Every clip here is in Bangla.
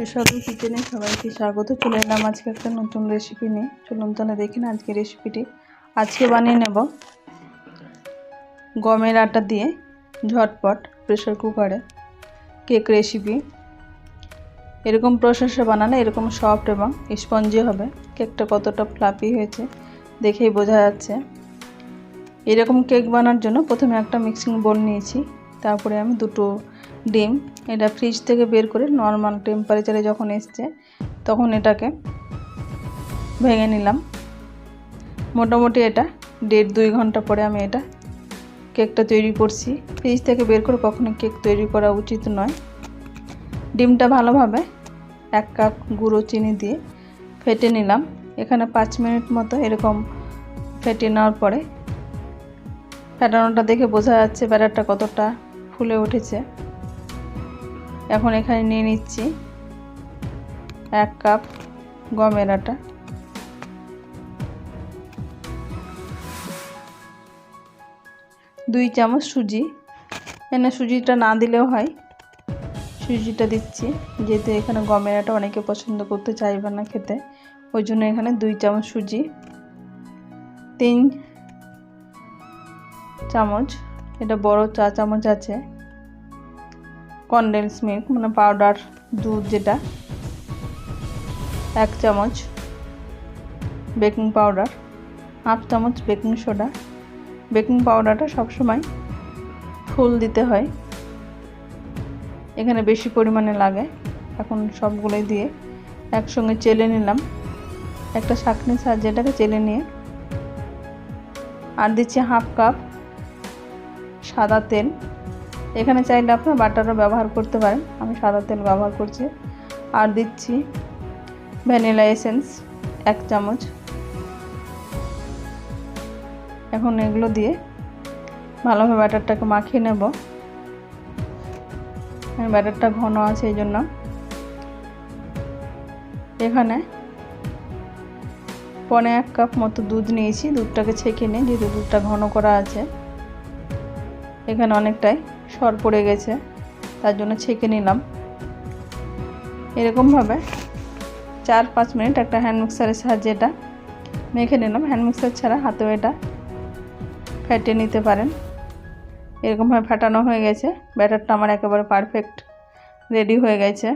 সুস্বাদু কিচেনে সবাইকে স্বাগত। চলে এলাম আজকে একটা নতুন রেসিপি নিয়ে। চলুন তাহলে দেখি না আজকে রেসিপিটি। আজকে বানিয়ে নেব গমের আটা দিয়ে ঝটপট প্রেসার কুকারে কেক রেসিপি। এরকম প্রসেসে বানালে এরকম সফট এবং স্পঞ্জি হবে। কেকটা কতটা ফ্লাফি হয়েছে দেখেই বোঝা যাচ্ছে। এরকম কেক বানানোর জন্য প্রথমে একটা মিক্সিং বোল নিয়েছি, তারপরে আমি দুটো ডিম এটা ফ্রিজ থেকে বের করে নর্মাল টেম্পারেচারে যখন এসছে তখন এটাকে ভেঙে নিলাম। মোটামুটি এটা 1.5-2 ঘন্টা পরে আমি এটা কেকটা তৈরি করছি। ফ্রিজ থেকে বের করে কখনো কেক তৈরি করা উচিত নয়। ডিমটা ভালোভাবে 1 কাপ গুঁড়ো চিনি দিয়ে ফেটে নিলাম। এখানে 5 মিনিট মতো এরকম ফেটে নেওয়ার পরে ফেটানোটা দেখে বোঝা যাচ্ছে ব্যাটারটা কতটা ফুলে উঠেছে। এখন এখানে নিয়ে নিচ্ছি 1 কাপ গমের আটা, 2 চামচ সুজি। এখানে সুজিটা না দিলেও হয়, সুজিটা দিচ্ছি যেহেতু এখানে গমের আটা অনেকে পছন্দ করতে চাইবে না খেতে, ওই জন্য এখানে 2 চামচ সুজি, 3 চামচ এটা বড় চা চামচ আছে কনডেন্স মিল্ক মানে পাউডার দুধ যেটা, 1 চামচ বেকিং পাউডার, 1/2 চামচ বেকিং সোডা। বেকিং পাউডারটা সবসময় ফুল দিতে হয়, এখানে বেশি পরিমাণে লাগে। এখন সবগুলোই দিয়ে একসঙ্গে চেলে নিলাম, একটা ছাঁকনির সাহায্যে এটাকে চেলে নিয়ে আর দিচ্ছি 1/2 কাপ সাদা তেল। এখানে চাইলে আপনারা বাটারও ব্যবহার করতে পারেন, আমি সাদা তেল ব্যবহার করছি। আর দিচ্ছি ভ্যানিলা এসেন্স 1 চামচ। এখন এগুলো দিয়ে ভালোভাবে ব্যাটারটাকে মাখিয়ে নেব। ব্যাটারটা ঘন আছে এই জন্য এখানে 1.25 কাপ মতো দুধ নিয়েছি। দুধটাকে ছেঁকে নিয়ে যেহেতু দুধটা ঘন করা আছে এখানে অনেকটাই সর পড়ে গেছে, তার জন্য ছেঁকে নিলাম। এরকমভাবে 4-5 মিনিট একটা হ্যান্ড মিক্সারের সাহায্যে এটা মেখে নিলাম। হ্যান্ড মিক্সার ছাড়া হাতেও এটা ফেটে নিতে পারেন। এরকমভাবে ফাটানো হয়ে গেছে, ব্যাটারটা আমার একেবারে পারফেক্ট রেডি হয়ে গেছে।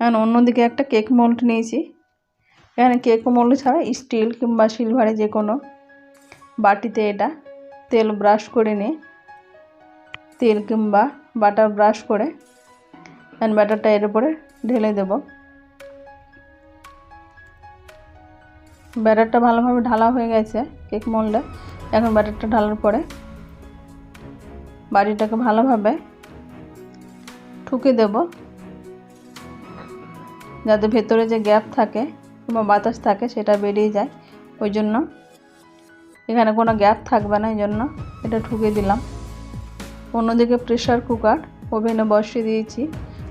এখন অন্যদিকে একটা কেক মোল্ড নিয়েছি। এখানে কেক মোল্ড ছাড়া স্টিল কিংবা সিলভারে যে কোনো বাটিতে এটা তেল ব্রাশ করে নিয়ে তেল কিংবা বাটার ব্রাশ করে ব্যাটারটা এর উপরে ঢেলে দেব। ব্যাটারটা ভালোভাবে ঢালা হয়ে গেছে কেক মোল্ডে। এখন ব্যাটারটা ঢালার পরে বাটিটাকে ভালোভাবে ঠুকে দেব যাতে ভেতরে যে গ্যাপ থাকে কিংবা বাতাস থাকে সেটা বেরিয়ে যায়, ওই জন্য এখানে কোনো গ্যাপ থাকবে না, এই জন্য এটা ঠুকে দিলাম। অন্যদিকে প্রেসার কুকার ওভেনে বসিয়ে দিয়েছি।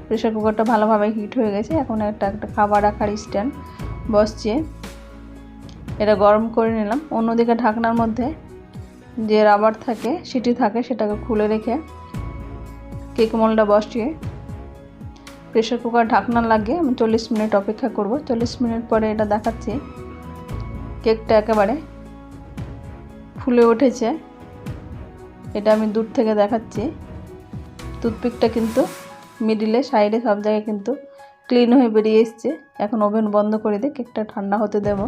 প্রেসার কুকারটা ভালোভাবে হিট হয়ে গেছে। এখন একটা খাবার রাখার স্ট্যান্ড বসিয়ে এটা গরম করে নিলাম। অন্যদিকে ঢাকনার মধ্যে যে রাবার থাকে সিটি থাকে সেটাকে খুলে রেখে কেক মোল্ডটা বসিয়ে প্রেসার কুকার ঢাকনা লাগিয়ে আমি 40 মিনিট অপেক্ষা করব। 40 মিনিট পরে এটা দেখাচ্ছি কেকটা একেবারে ফুলে উঠেছে। এটা আমি দূর থেকে দেখাচ্ছি। টুথপিকটা কিন্তু মিডিলে সাইডে সব জায়গায় কিন্তু ক্লিন হয়ে বেরিয়ে এসছে। এখন ওভেন বন্ধ করে দিয়ে কেকটা ঠান্ডা হতে দেব।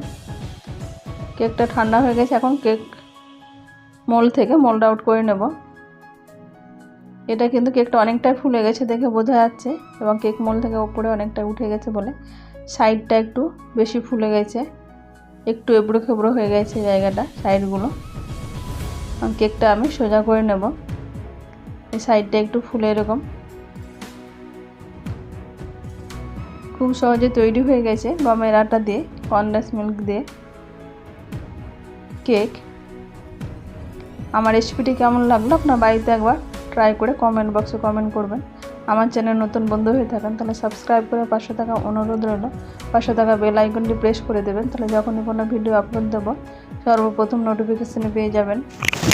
কেকটা ঠান্ডা হয়ে গেছে, এখন কেক মোল্ড থেকে মোল্ড আউট করে নেব। এটা কিন্তু কেকটা অনেকটাই ফুলে গেছে দেখে বোঝা যাচ্ছে, এবং কেক মোল্ড থেকে উপরে অনেকটা উঠে গেছে বলে সাইডটা একটু বেশি ফুলে গেছে, একটু এবড়ো খেবড়ো হয়ে গেছে জায়গাটা সাইডগুলো। কেকটা আমি সোজা করে নেব। এই সাইডটা একটু ফুলে এরকম খুব সহজে তৈরি হয়ে গেছে গমের আটা দিয়ে কনডেন্স মিল্ক দিয়ে কেক। আমার রেসিপিটি কেমন লাগলো আপনার বাড়িতে একবার ট্রাই করে কমেন্ট বক্সে কমেন্ট করবেন। আমার চ্যানেল নতুন বন্ধু হয়ে থাকেন তাহলে সাবস্ক্রাইব করে পাশে থাকা অনুরোধ রইল, পাশে থাকা বেল আইকনটি প্রেস করে দেবেন, তাহলে যখনই কোনো ভিডিও আপলোড দেব সর্বপ্রথম নোটিফিকেশনে পেয়ে যাবেন।